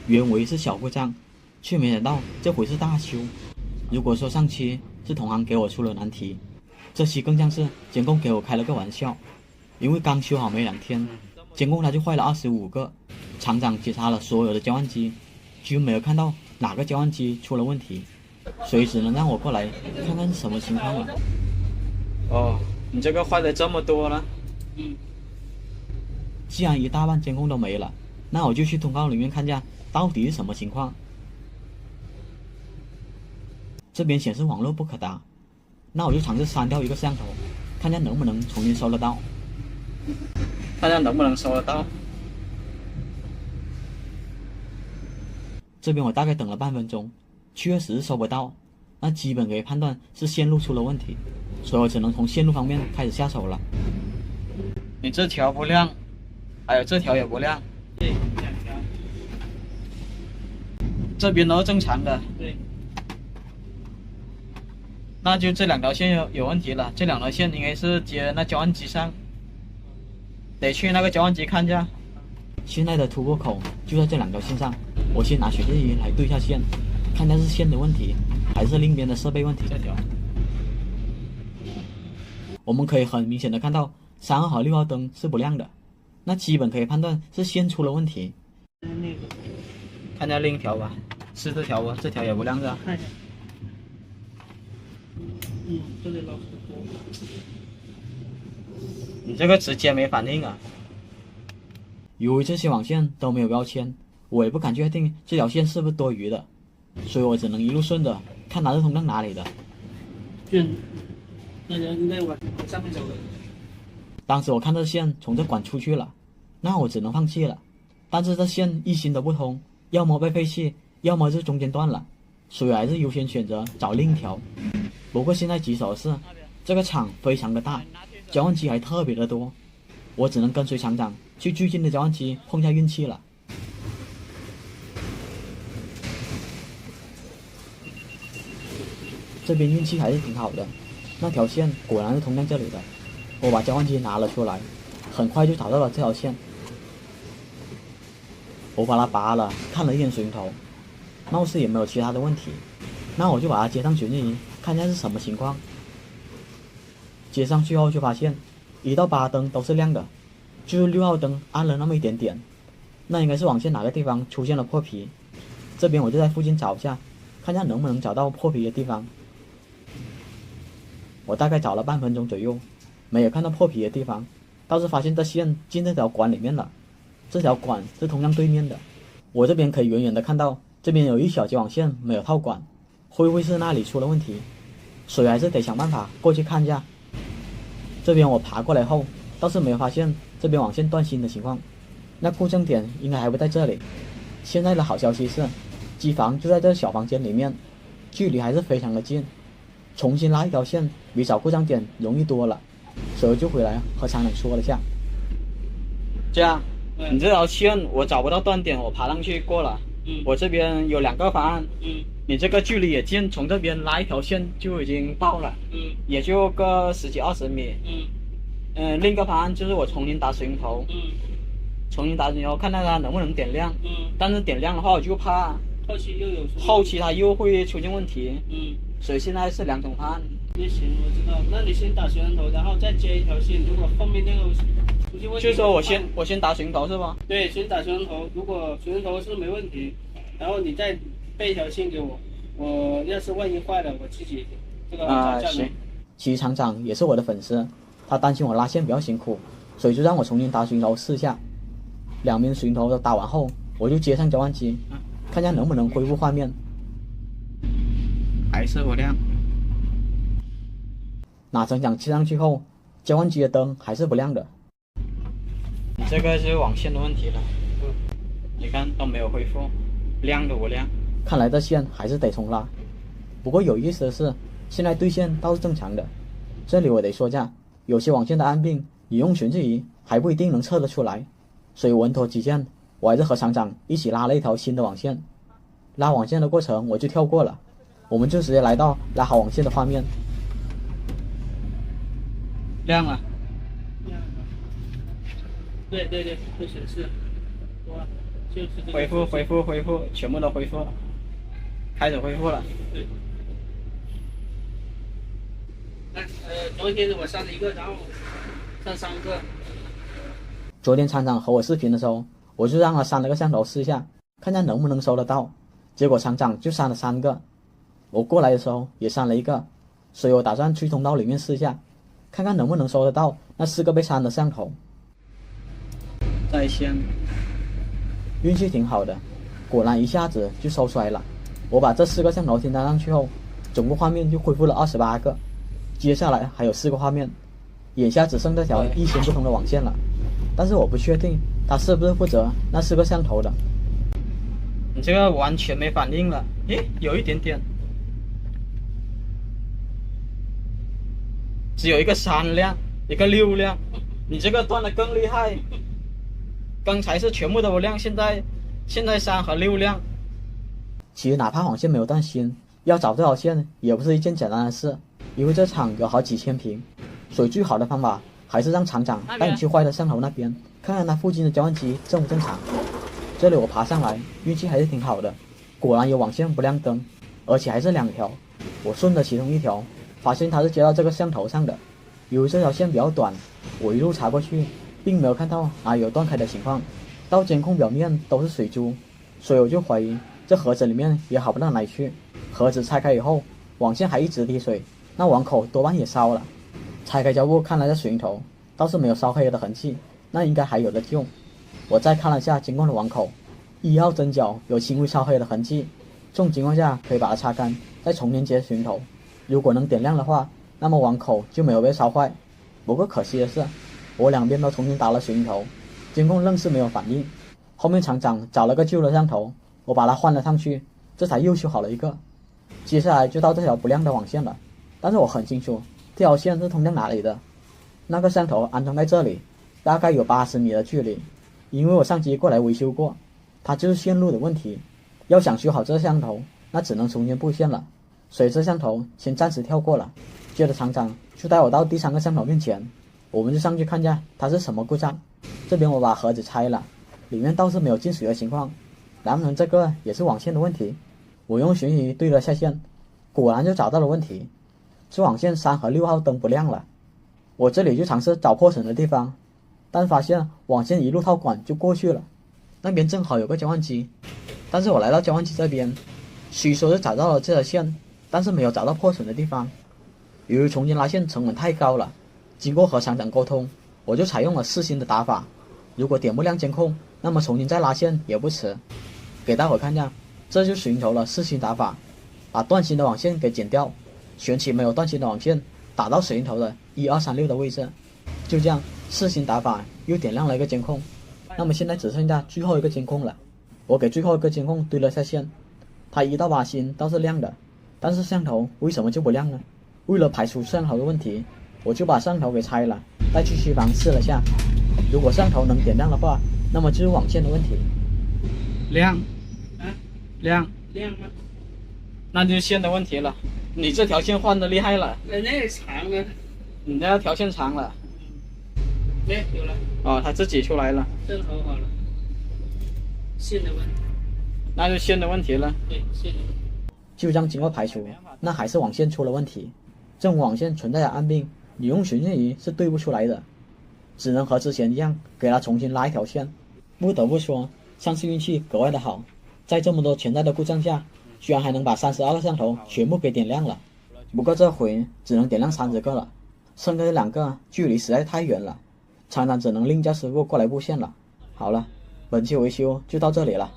原为是小故障，却没想到这回是大修。如果说上期是同行给我出了难题，这期更像是监控给我开了个玩笑。因为刚修好没2天，监控它就坏了25个。厂长检查了所有的交换机，几乎没有看到哪个交换机出了问题，所以只能让我过来看看是什么情况了。哦，你这个坏的这么多了。既然一大半监控都没了，那我就去通告里面看下到底是什么情况。这边显示网络不可达，那我就尝试删掉一个摄像头，看下能不能重新收得到。看下能不能收得到。这边我大概等了半分钟，确实是收不到，那基本可以判断是线路出了问题，所以我只能从线路方面开始下手了。你这条不亮，还有这条也不亮。对，2条。这边都是正常的。对。那就这2条线有问题了，这2条线应该是接那交换机上，得去那个交换机看一下。现在的突破口就在这2条线上，我先拿显示仪来对一下线，看它是线的问题，还是另边的设备问题。这条，我们可以很明显的看到3号和6号灯是不亮的，那基本可以判断是线出了问题。看一下另一条吧，是这条不？这条也不亮是吧？看一下。这里老师多。你这个直接没反应啊！由于这些网线都没有标签，我也不敢确定这条线是不是多余的，所以我只能一路顺着看它是通到哪里的。那人应该往上面走的。当时我看这线从这管出去了，那我只能放弃了。但是这线一心都不通，要么被废弃，要么是中间断了，所以还是优先选择找另一条。不过现在棘手的是，这个厂非常的大，交换机还特别的多，我只能跟随厂长去最近的交换机碰下运气了。这边运气还是挺好的，那条线果然是通向这里的。我把交换机拿了出来，很快就找到了这条线。我把它拔了，看了一眼水龙头，貌似也没有其他的问题，那我就把它接上显示仪，看一下是什么情况。接上去后就发现1到8灯都是亮的，就是6号灯暗了那么一点点，那应该是网线哪个地方出现了破皮。这边我就在附近找一下，看一下能不能找到破皮的地方。我大概找了半分钟左右，没有看到破皮的地方，倒是发现这线进这条管里面了。这条管是通向对面的，我这边可以远远的看到这边有一小节网线没有套管，会不会是那里出了问题？所以还是得想办法过去看一下。这边我爬过来后，倒是没有发现这边网线断芯的情况，那故障点应该还不在这里。现在的好消息是，机房就在这小房间里面，距离还是非常的近，重新拉一条线比找故障点容易多了，所以就回来和厂长说了下。这样，你这条线我找不到断点，我爬上去过了。我这边有2个方案。你这个距离也近，从这边拉一条线就已经到了。也就个10几20米。另一个方案就是我重新打水龙头。重新打水龙头看看它能不能点亮。但是点亮的话，我就怕后期它又会出现问题。所以现在是2种方案。那行，我知道。那你先打水龙头，然后再接一条线。如果后面那个出现问题，就是说我先打水龙头是吧？对，先打水龙头。如果水龙头是没问题，然后你再备一条线给我。我要是万一坏了，我自己这个行。其实厂长也是我的粉丝，他担心我拉线比较辛苦，所以就让我重新打水龙头试下。2边水龙头都打完后，我就接上交换机，看一下能不能恢复画面。还是不亮。哪成想接上去后，交换机的灯还是不亮的。你这个是网线的问题了。你看都没有恢复，亮都不亮。看来这线还是得重拉。不过有意思的是，现在对线倒是正常的。这里我得说下，有些网线的暗病，你用显示仪还不一定能测得出来。所以稳妥起见，我还是和厂长一起拉了一条新的网线。拉网线的过程我就跳过了，我们就直接来到拉好网线的画面。亮了。对，会显示。就是这个恢复，全部都恢复，开始恢复了。对。昨天我删了一个，然后删3个。昨天厂长和我视频的时候，我就让他删了个摄像头试一下，看看能不能收得到。结果厂长就删了3个，我过来的时候也删了1个，所以我打算去通道里面试一下，看看能不能收得到那4个被删的摄像头。在线，运气挺好的，果然一下子就收出来了。我把这4个摄像头添加上去后，总共画面就恢复了28个。接下来还有4个画面，眼下只剩这条1线不通的网线了，但是我不确定它是不是负责那4个摄像头的。你这个完全没反应了，诶，有一点点，只有一个3亮，一个6亮，你这个断的更厉害。刚才是全部都亮，现在3和6亮。其实哪怕网线没有断芯，要找这条线也不是一件简单的事，因为这厂有好几千平，所以最好的方法还是让厂长带你去坏的摄像头那边，看看它附近的交换机正不正常。这里我爬上来，运气还是挺好的，果然有网线不亮灯，而且还是2条。我顺着其中一条，发现它是接到这个摄像头上的。由于这条线比较短，我一路查过去，并没有看到哪有断开的情况，到监控表面都是水珠，所以我就怀疑这盒子里面也好不到哪里去。盒子拆开以后，网线还一直滴水，那网口多半也烧了。拆开胶布看了下水龙头，倒是没有烧黑的痕迹，那应该还有的救。我再看了下监控的网口，1号针脚有轻微烧黑的痕迹，这种情况下可以把它擦干，再重连接水龙头。如果能点亮的话，那么网口就没有被烧坏。不过可惜的是，我2边都重新打了水龙头，监控仍是没有反应。后面厂长找了个旧的摄像头，我把它换了上去，这才又修好了一个。接下来就到这条不亮的网线了，但是我很清楚这条线是通向哪里的。那个摄像头安装在这里，大概有80米的距离，因为我上机过来维修过，它就是线路的问题。要想修好这摄像头，那只能重新布线了，所以这摄像头先暂时跳过了。接着厂长就带我到第3个摄像头面前，我们就上去看一下它是什么故障。这边我把盒子拆了，里面倒是没有进水的情况，难不成这个也是网线的问题？我用悬疑对了下线，果然就找到了问题，是网线3和6号灯不亮了。我这里就尝试找破损的地方，但发现网线一路套管就过去了。那边正好有个交换机，但是我来到交换机这边，虽说是找到了这条线，但是没有找到破损的地方。由于重新拉线成本太高了，经过和厂长沟通，我就采用了4星的打法。如果点不亮监控，那么重新再拉线也不迟。给大伙看一下，这就水龙头了4星打法，把断芯的网线给剪掉，选起没有断芯的网线，打到水龙头的1236的位置。就这样4星打法又点亮了一个监控。那么现在只剩下最后一个监控了，我给最后一个监控对了下线，它1到8星倒是亮的，但是摄像头为什么就不亮呢？为了排除摄像头的问题，我就把摄像头给拆了，带去机房试了下。如果摄像头能点亮的话，那么就是网线的问题。亮，亮吗？那就是线的问题了。你这条线换的厉害了，那也长啊，你这条线长了。有了。哦，它自己出来了。正好好了。线的问题。那就线的问题了。对，线的问题。就这样经过排除，那还是网线出了问题。这种网线存在的暗病，你用寻线仪是对不出来的，只能和之前一样给它重新拉一条线。不得不说，上次运气格外的好，在这么多潜在的故障下，居然还能把32个摄像头全部给点亮了。不过这回只能点亮30个了，剩下的2个距离实在太远了，厂长只能另叫师傅过来布线了。好了，本期维修就到这里了。